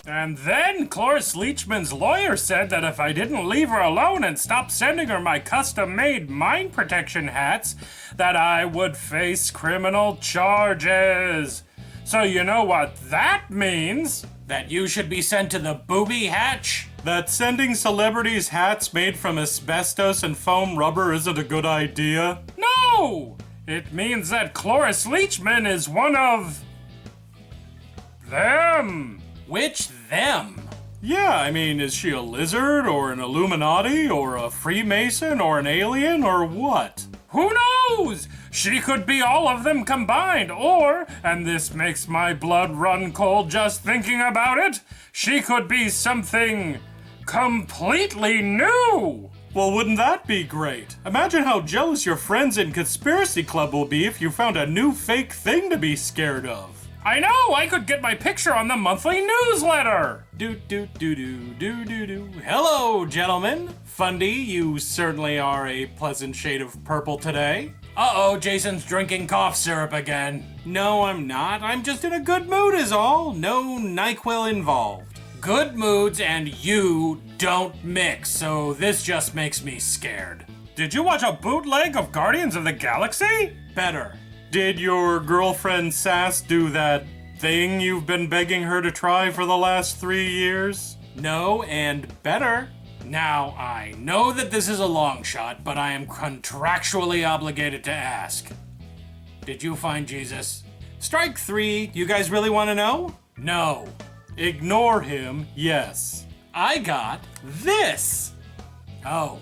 And then Cloris Leachman's lawyer said that if I didn't leave her alone and stop sending her my custom-made mine protection hats, that I would face criminal charges. So you know what that means? That you should be sent to the booby hatch? That sending celebrities hats made from asbestos and foam rubber isn't a good idea? No! It means that Cloris Leachman is one of... them. Which them? Yeah, I mean, is she a lizard, or an Illuminati, or a Freemason, or an alien, or what? Who knows? She could be all of them combined, or, and this makes my blood run cold just thinking about it, she could be something completely new. Well, wouldn't that be great? Imagine how jealous your friends in Conspiracy Club will be if you found a new fake thing to be scared of. I know, I could get my picture on the monthly newsletter. Do-do-do-do-do-do-do. Hello, gentlemen. Fundy, you certainly are a pleasant shade of purple today. Uh-oh, Jason's drinking cough syrup again. No, I'm not. I'm just in a good mood is all. No NyQuil involved. Good moods and you don't mix, so this just makes me scared. Did you watch a bootleg of Guardians of the Galaxy? Better. Did your girlfriend Sass do that thing you've been begging her to try for the last 3 years? No, and better. Now, I know that this is a long shot, but I am contractually obligated to ask. Did you find Jesus? Strike 3, you guys really want to know? No. Ignore him, yes. I got this. Oh,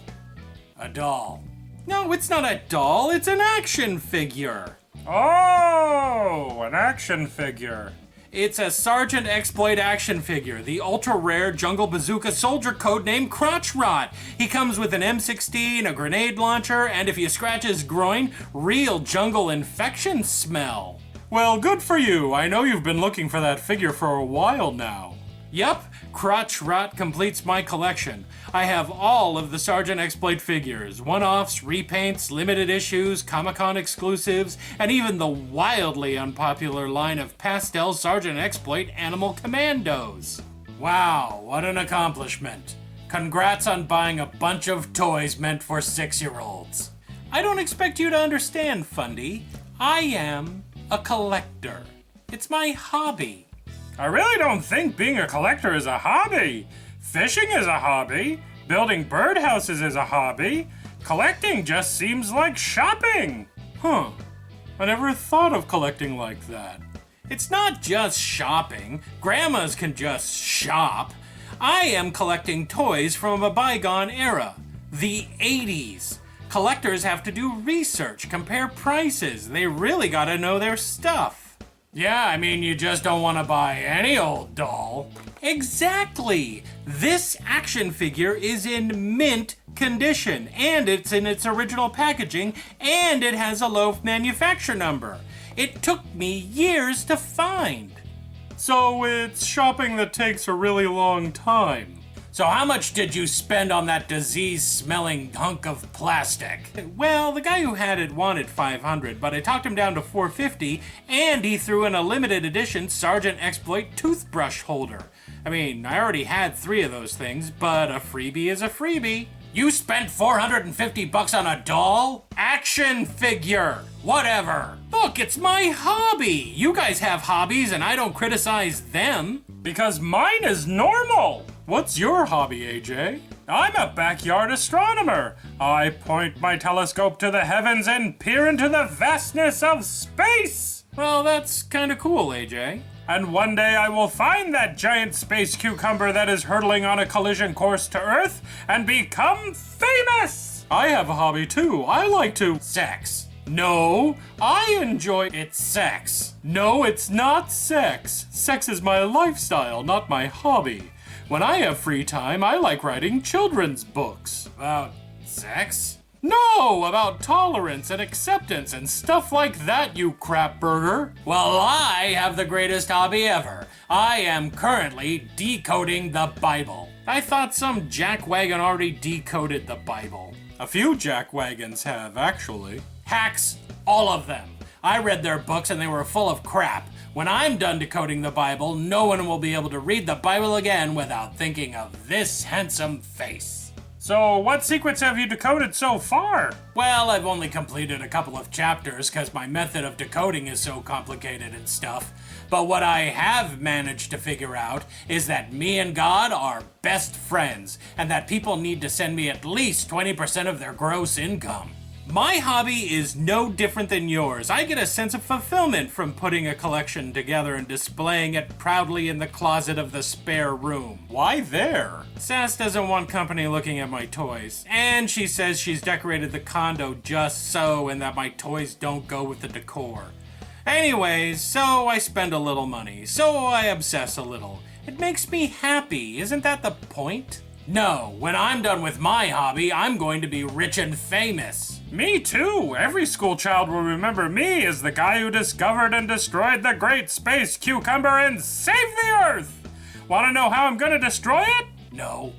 a doll. No, it's not a doll, it's an action figure. Oh, an action figure. It's a Sergeant Exploit action figure, the ultra-rare Jungle Bazooka soldier codenamed Crotch Rot. He comes with an M16, a grenade launcher, and if you scratch his groin, real jungle infection smell. Well, good for you. I know you've been looking for that figure for a while now. Yup, Crotch Rot completes my collection. I have all of the Sergeant Exploit figures, one-offs, repaints, limited issues, Comic-Con exclusives, and even the wildly unpopular line of pastel Sergeant Exploit Animal Commandos. Wow, what an accomplishment. Congrats on buying a bunch of toys meant for 6-year-olds. I don't expect you to understand, Fundy. I am a collector. It's my hobby. I really don't think being a collector is a hobby. Fishing is a hobby. Building birdhouses is a hobby. Collecting just seems like shopping. Huh. I never thought of collecting like that. It's not just shopping. Grandmas can just shop. I am collecting toys from a bygone era. The 80s. Collectors have to do research, compare prices. They really gotta know their stuff. Yeah, I mean, you just don't want to buy any old doll. Exactly! This action figure is in mint condition, and it's in its original packaging, and it has a low manufacturer number. It took me years to find. So it's shopping that takes a really long time. So how much did you spend on that disease-smelling hunk of plastic? Well, the guy who had it wanted $500, but I talked him down to $450, and he threw in a limited edition Sergeant Exploit toothbrush holder. I mean, I already had 3 of those things, but a freebie is a freebie. You spent $450 on a doll? Action figure! Whatever! Look, it's my hobby! You guys have hobbies and I don't criticize them. Because mine is normal! What's your hobby, AJ? I'm a backyard astronomer. I point my telescope to the heavens and peer into the vastness of space. Well, that's kinda cool, AJ. And one day I will find that giant space cucumber that is hurtling on a collision course to Earth and become famous! I have a hobby too. I like to... Sex. No, I enjoy... It's sex. No, it's not sex. Sex is my lifestyle, not my hobby. When I have free time, I like writing children's books. About sex? No, about tolerance and acceptance and stuff like that, you crap burger. Well, I have the greatest hobby ever. I am currently decoding the Bible. I thought some jackwagon already decoded the Bible. A few jackwagons have, actually. Hacks, all of them. I read their books and they were full of crap. When I'm done decoding the Bible, no one will be able to read the Bible again without thinking of this handsome face. So, what secrets have you decoded so far? Well, I've only completed a couple of chapters because my method of decoding is so complicated and stuff. But what I have managed to figure out is that me and God are best friends, and that people need to send me at least 20% of their gross income. My hobby is no different than yours. I get a sense of fulfillment from putting a collection together and displaying it proudly in the closet of the spare room. Why there? Sass doesn't want company looking at my toys, and she says she's decorated the condo just so and that my toys don't go with the decor. Anyways, so I spend a little money, so I obsess a little. It makes me happy, isn't that the point? No, when I'm done with my hobby, I'm going to be rich and famous. Me too! Every school child will remember me as the guy who discovered and destroyed the great space cucumber and saved the Earth! Wanna know how I'm gonna destroy it? No.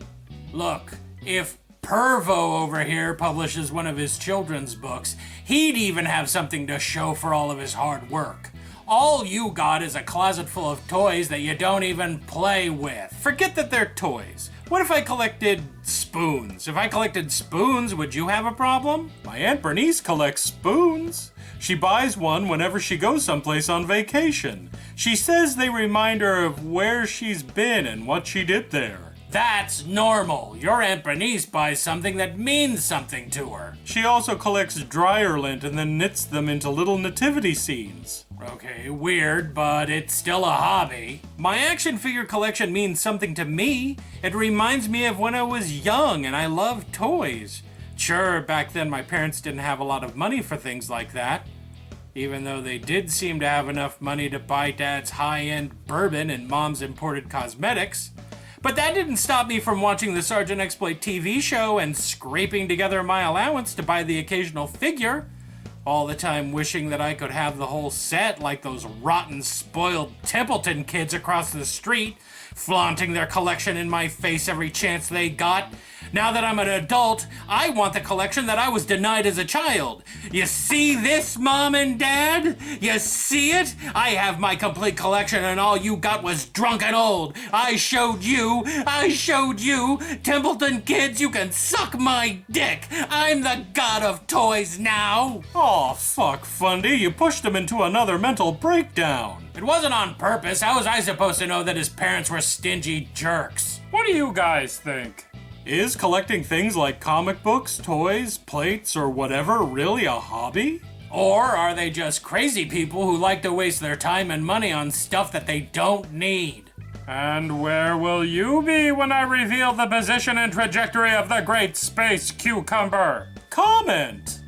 Look, if Pervo over here publishes one of his children's books, he'd even have something to show for all of his hard work. All you got is a closet full of toys that you don't even play with. Forget that they're toys. What if I collected spoons? If I collected spoons, would you have a problem? My Aunt Bernice collects spoons. She buys one whenever she goes someplace on vacation. She says they remind her of where she's been and what she did there. That's normal. Your Aunt Bernice buys something that means something to her. She also collects dryer lint and then knits them into little nativity scenes. Okay, weird, but it's still a hobby. My action figure collection means something to me. It reminds me of when I was young and I loved toys. Sure, back then my parents didn't have a lot of money for things like that, even though they did seem to have enough money to buy Dad's high-end bourbon and Mom's imported cosmetics. But that didn't stop me from watching the Sergeant Exploit TV show and scraping together my allowance to buy the occasional figure, all the time wishing that I could have the whole set like those rotten, spoiled Templeton kids across the street, flaunting their collection in my face every chance they got. Now that I'm an adult, I want the collection that I was denied as a child. You see this, Mom and Dad? You see it? I have my complete collection and all you got was drunk and old. I showed you. Templeton kids, you can suck my dick. I'm the god of toys now. Aw, fuck, Fundy, you pushed him into another mental breakdown. It wasn't on purpose. How was I supposed to know that his parents were stingy jerks? What do you guys think? Is collecting things like comic books, toys, plates, or whatever really a hobby? Or are they just crazy people who like to waste their time and money on stuff that they don't need? And where will you be when I reveal the position and trajectory of the great space cucumber? Comment!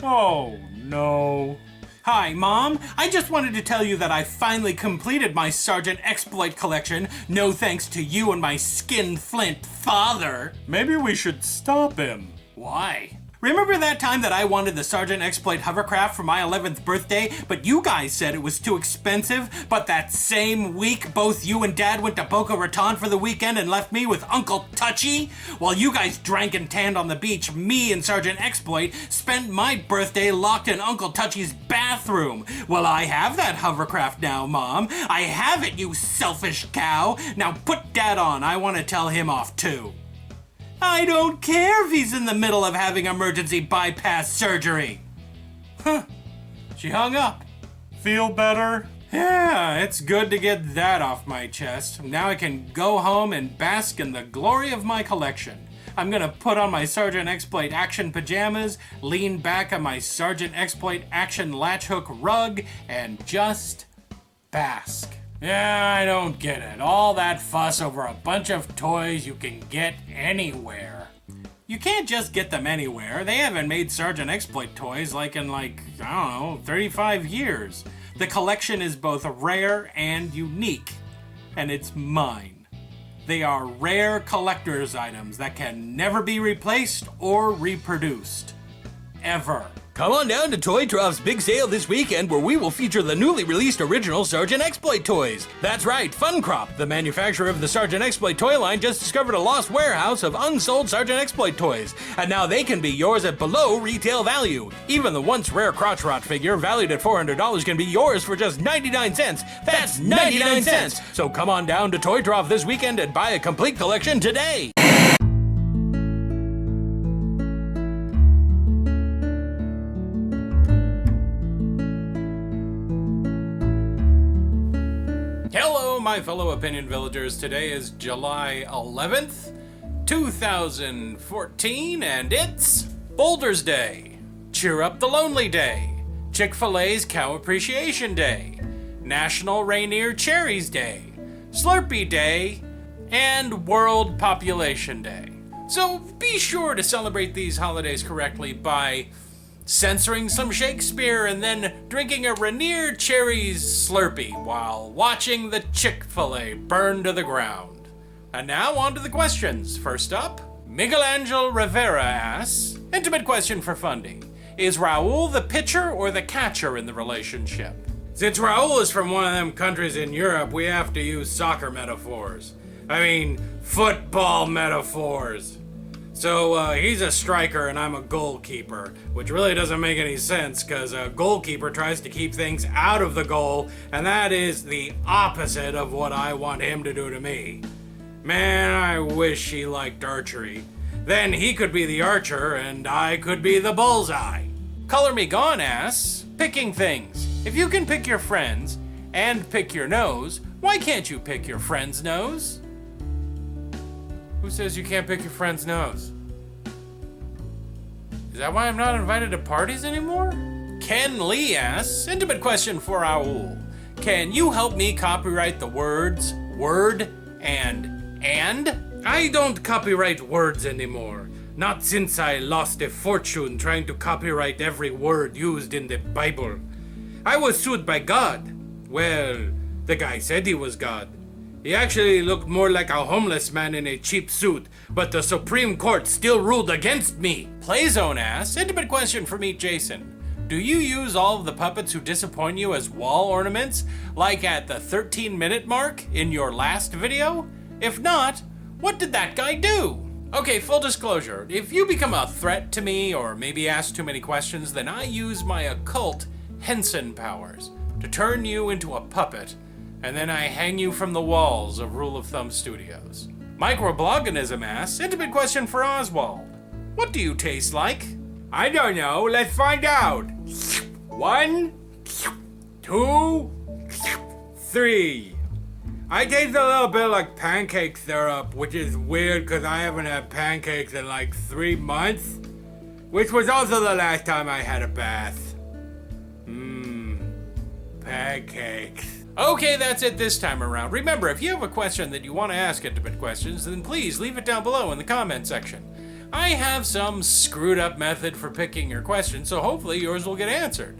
Oh, no. Hi, Mom. I just wanted to tell you that I finally completed my Sergeant Exploit collection, no thanks to you and my skin-flint father. Maybe we should stop him. Why? Remember that time that I wanted the Sergeant Exploit hovercraft for my 11th birthday, but you guys said it was too expensive, but that same week both you and Dad went to Boca Raton for the weekend and left me with Uncle Touchy? While you guys drank and tanned on the beach, me and Sergeant Exploit spent my birthday locked in Uncle Touchy's bathroom. Well, I have that hovercraft now, Mom. I have it, you selfish cow. Now put Dad on. I want to tell him off too. I don't care if he's in the middle of having emergency bypass surgery. Huh. She hung up. Feel better? Yeah, it's good to get that off my chest. Now I can go home and bask in the glory of my collection. I'm gonna put on my Sergeant Exploit action pajamas, lean back on my Sergeant Exploit action latch hook rug, and just bask. Yeah, I don't get it. All that fuss over a bunch of toys you can get anywhere. You can't just get them anywhere. They haven't made Sergeant Exploit toys in 35 years. The collection is both rare and unique, and it's mine. They are rare collector's items that can never be replaced or reproduced. Ever. Come on down to Toy Trough's big sale this weekend where we will feature the newly released original Sergeant Exploit toys. That's right, Fun Crop, the manufacturer of the Sergeant Exploit toy line, just discovered a lost warehouse of unsold Sergeant Exploit toys, and now they can be yours at below retail value. Even the once rare crotch rot figure, valued at $400, can be yours for just 99 cents. That's 99 cents! So come on down to Toy Trough this weekend and buy a complete collection today! Hello, my fellow Opinion Villagers. Today is July 11th, 2014, and it's Boulders Day, Cheer Up the Lonely Day, Chick-fil-A's Cow Appreciation Day, National Rainier Cherries Day, Slurpee Day, and World Population Day. So be sure to celebrate these holidays correctly by censoring some Shakespeare and then drinking a Rainier Cherries Slurpee while watching the Chick-fil-A burn to the ground. And now on to the questions. First up, Miguel Angel Rivera asks, intimate question for Fundy. Is Raul the pitcher or the catcher in the relationship? Since Raul is from one of them countries in Europe, we have to use soccer metaphors. I mean, football metaphors. So he's a striker and I'm a goalkeeper, which really doesn't make any sense because a goalkeeper tries to keep things out of the goal, and that is the opposite of what I want him to do to me. Man, I wish he liked archery. Then he could be the archer and I could be the bullseye. Color Me Gone asks, picking things. If you can pick your friends and pick your nose, why can't you pick your friend's nose? Who says you can't pick your friend's nose? Is that why I'm not invited to parties anymore? Ken Lee asks, intimate question for Raul. Can you help me copyright the words word and? I don't copyright words anymore. Not since I lost a fortune trying to copyright every word used in the Bible. I was sued by God. Well, the guy said he was God. He actually looked more like a homeless man in a cheap suit, but the Supreme Court still ruled against me. Playzone asks, intimate question for Meet Jason. Do you use all of the puppets who disappoint you as wall ornaments, like at the 13-minute mark in your last video? If not, what did that guy do? Okay, full disclosure, if you become a threat to me or maybe ask too many questions, then I use my occult Henson powers to turn you into a puppet, and then I hang you from the walls of Rule of Thumb Studios. Microbloganism asks, intimate question for Oswald. What do you taste like? I don't know, let's find out. 1, 2, 3. I taste a little bit like pancake syrup, which is weird because I haven't had pancakes in like 3 months, which was also the last time I had a bath. Pancakes. Okay, that's it this time around. Remember, if you have a question that you want to ask Intimate Questions, then please leave it down below in the comment section. I have some screwed up method for picking your question, so hopefully yours will get answered.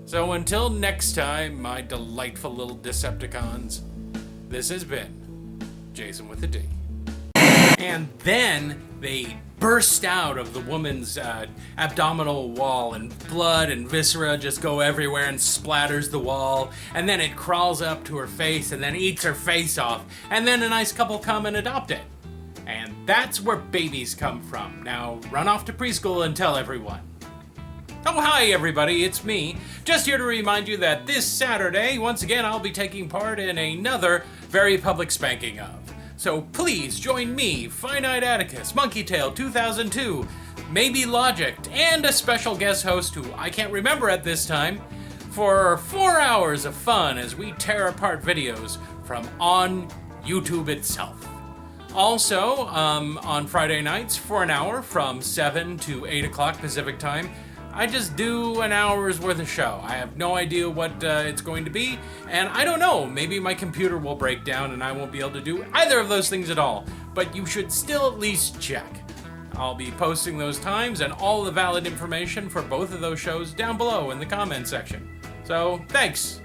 So until next time, my delightful little Decepticons, this has been Jason with a D. And then they burst out of the woman's abdominal wall, and blood and viscera just go everywhere and splatters the wall, and then it crawls up to her face and then eats her face off, and then a nice couple come and adopt it. And that's where babies come from. Now run off to preschool and tell everyone. Oh, hi everybody, it's me. Just here to remind you that this Saturday, once again, I'll be taking part in another very public spanking of. So please join me, Finite Atticus, Monkey Tail 2002, Maybe Logic, and a special guest host who I can't remember at this time, for 4 hours of fun as we tear apart videos from on YouTube itself. Also, on Friday nights for an hour from 7 to 8 o'clock Pacific time, I just do an hour's worth of show. I have no idea what it's going to be, and I don't know, maybe my computer will break down and I won't be able to do either of those things at all, but you should still at least check. I'll be posting those times and all the valid information for both of those shows down below in the comment section. So, thanks.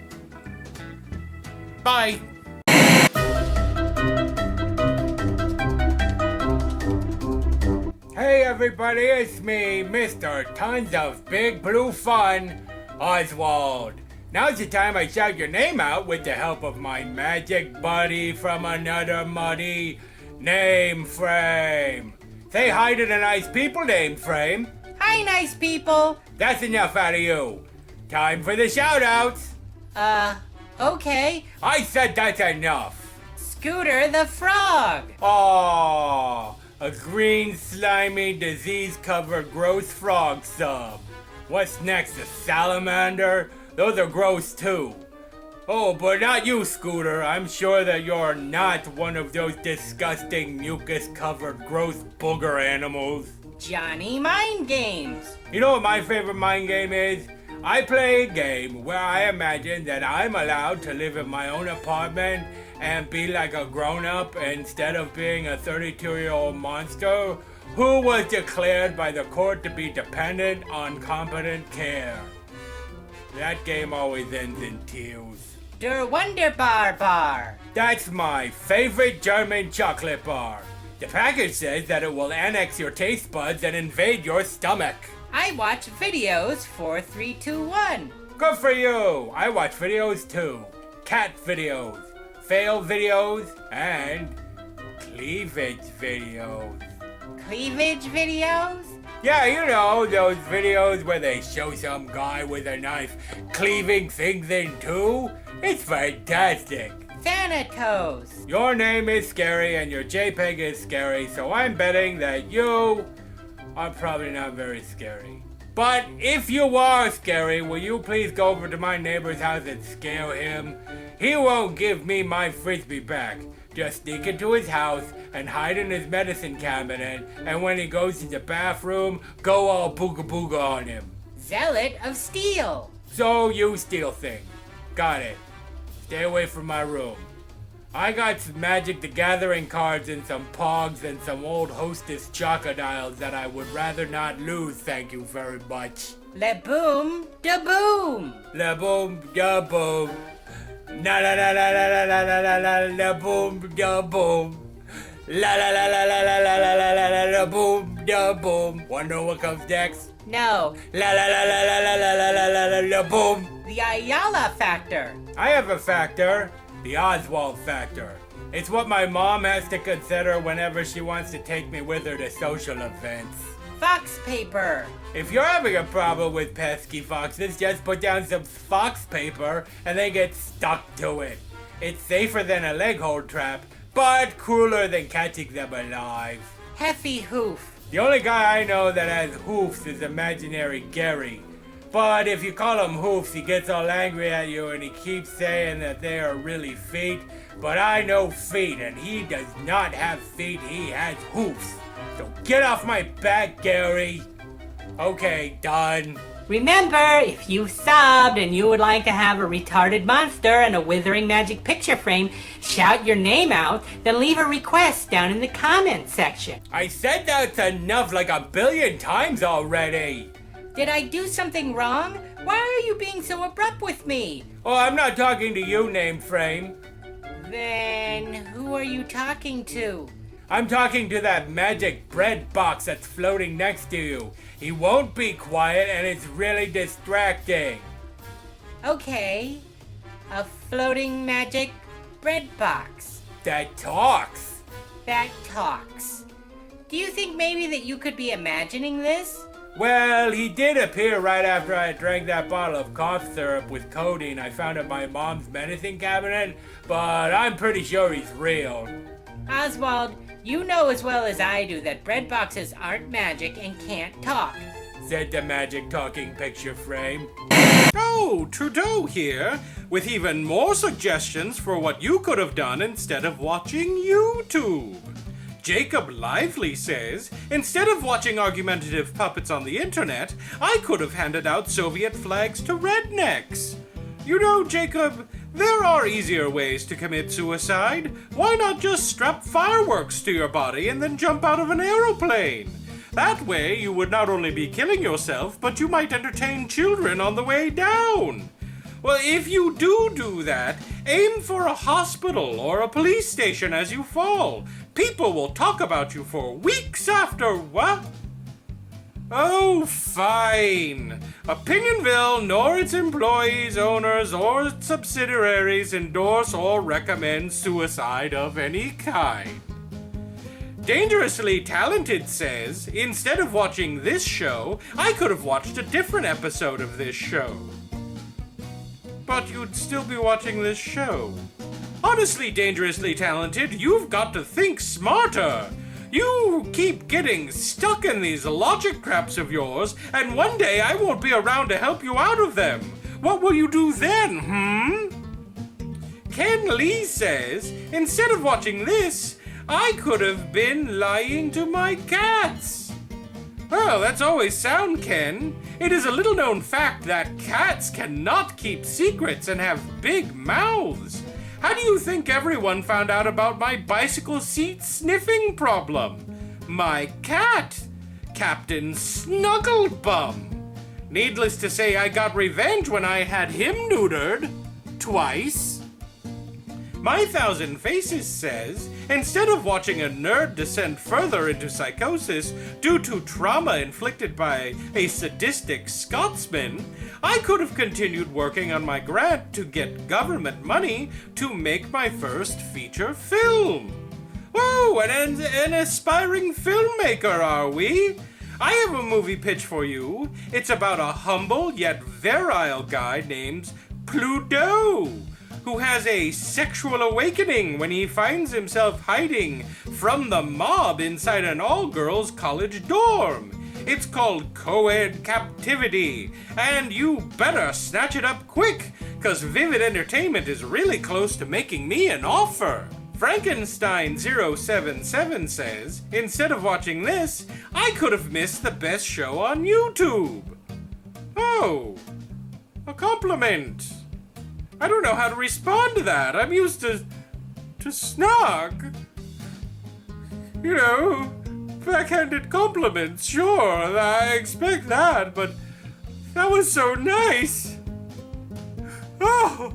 Bye. Hey, everybody, it's me, Mr. Tons of Big Blue Fun, Oswald. Now's the time I shout your name out with the help of my magic buddy from another muddy, Name Frame. Say hi to the nice people, Name Frame. Hi, nice people. That's enough out of you. Time for the shoutouts. Okay. I said that's enough. Scooter the Frog. Aww, a green, slimy, disease-covered, gross frog sub. What's next, a salamander? Those are gross too. Oh, but not you, Scooter. I'm sure that you're not one of those disgusting, mucus-covered, gross booger animals. Johnny Mind Games. You know what my favorite mind game is? I play a game where I imagine that I'm allowed to live in my own apartment and be like a grown-up instead of being a 32-year-old monster who was declared by the court to be dependent on competent care. That game always ends in tears. Der Wunderbar Bar. That's my favorite German chocolate bar. The package says that it will annex your taste buds and invade your stomach. I watch videos 4, 3, 2, 1. Good for you! I watch videos too. Cat videos, fail videos, and cleavage videos. Cleavage videos? Yeah, you know, those videos where they show some guy with a knife cleaving things in two. It's fantastic. Thanatos. Your name is scary and your JPEG is scary, so I'm betting that you are probably not very scary. But if you are scary, will you please go over to my neighbor's house and scare him? He won't give me my frisbee back. Just sneak into his house and hide in his medicine cabinet, and when he goes to the bathroom, go all booga booga on him. Zealot of Steel. So you steal things. Got it. Stay away from my room. I got some Magic the Gathering cards and some Pogs and some old Hostess Chocodiles that I would rather not lose, thank you very much. Le Boom da Boom. La boom da boom. Na la la la la la la la la la boom da boom. La la la la la la la la la la la la boom da boom. Wanna know what comes next? No. La la la la la la la la la la la la boom. The Ayala Factor. I have a factor, the Oswald factor. It's what my mom has to consider whenever she wants to take me with her to social events. Fox Paper. If you're having a problem with pesky foxes, just put down some fox paper and they get stuck to it. It's safer than a leg hold trap, but crueler than catching them alive. Heffy Hoof. The only guy I know that has hoofs is imaginary Gary. But if you call him hoofs, he gets all angry at you and he keeps saying that they are really feet. But I know feet, and he does not have feet, he has hoofs. So get off my back, Gary. Okay, done. Remember, if you subbed and you would like to have a retarded monster and a withering magic picture frame shout your name out, then leave a request down in the comments section. I said that's enough like a billion times already. Did I do something wrong? Why are you being so abrupt with me? Oh, I'm not talking to you, Name Frame. Then who are you talking to? I'm talking to that magic bread box that's floating next to you. He won't be quiet and it's really distracting. Okay, a floating magic bread box That talks. that talks. Do you think maybe that you could be imagining this? Well, he did appear right after I drank that bottle of cough syrup with codeine I found in my mom's medicine cabinet, but I'm pretty sure he's real. Oswald, you know as well as I do that bread boxes aren't magic and can't talk. Said the magic talking picture frame. Oh, Trudeau here, with even more suggestions for what you could have done instead of watching YouTube. Jacob Lively says, instead of watching argumentative puppets on the internet, I could have handed out Soviet flags to rednecks. You know, Jacob, there are easier ways to commit suicide. Why not just strap fireworks to your body and then jump out of an aeroplane? That way, you would not only be killing yourself, but you might entertain children on the way down. Well, if you do that, aim for a hospital or a police station as you fall. People will talk about you for weeks after what? Oh, fine. Opinion-Ville nor its employees, owners, or subsidiaries endorse or recommend suicide of any kind. Dangerously Talented says, instead of watching this show, I could have watched a different episode of this show. But you'd still be watching this show. Honestly, Dangerously Talented, you've got to think smarter. You keep getting stuck in these logic traps of yours, and one day I won't be around to help you out of them. What will you do then, Ken Lee says, instead of watching this, I could have been lying to my cats. Well, that's always sound, Ken. It is a little known fact that cats cannot keep secrets and have big mouths. How do you think everyone found out about my bicycle seat sniffing problem? My cat, Captain Snugglebum. Needless to say, I got revenge when I had him neutered. Twice. My Thousand Faces says, instead of watching a nerd descend further into psychosis due to trauma inflicted by a sadistic Scotsman, I could have continued working on my grant to get government money to make my first feature film. Whoa, an aspiring filmmaker, are we? I have a movie pitch for you. It's about a humble yet virile guy named Pluto, who has a sexual awakening when he finds himself hiding from the mob inside an all-girls college dorm. It's called Co-Ed Captivity, and you better snatch it up quick, cause Vivid Entertainment is really close to making me an offer. Frankenstein077 says, instead of watching this, I could have missed the best show on YouTube. Oh, a compliment. I don't know how to respond to that. I'm used to snark. You know, backhanded compliments, sure, I expect that, but that was so nice. Oh,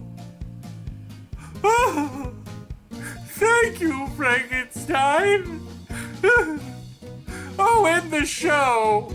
thank you, Frankenstein. Oh, end the show.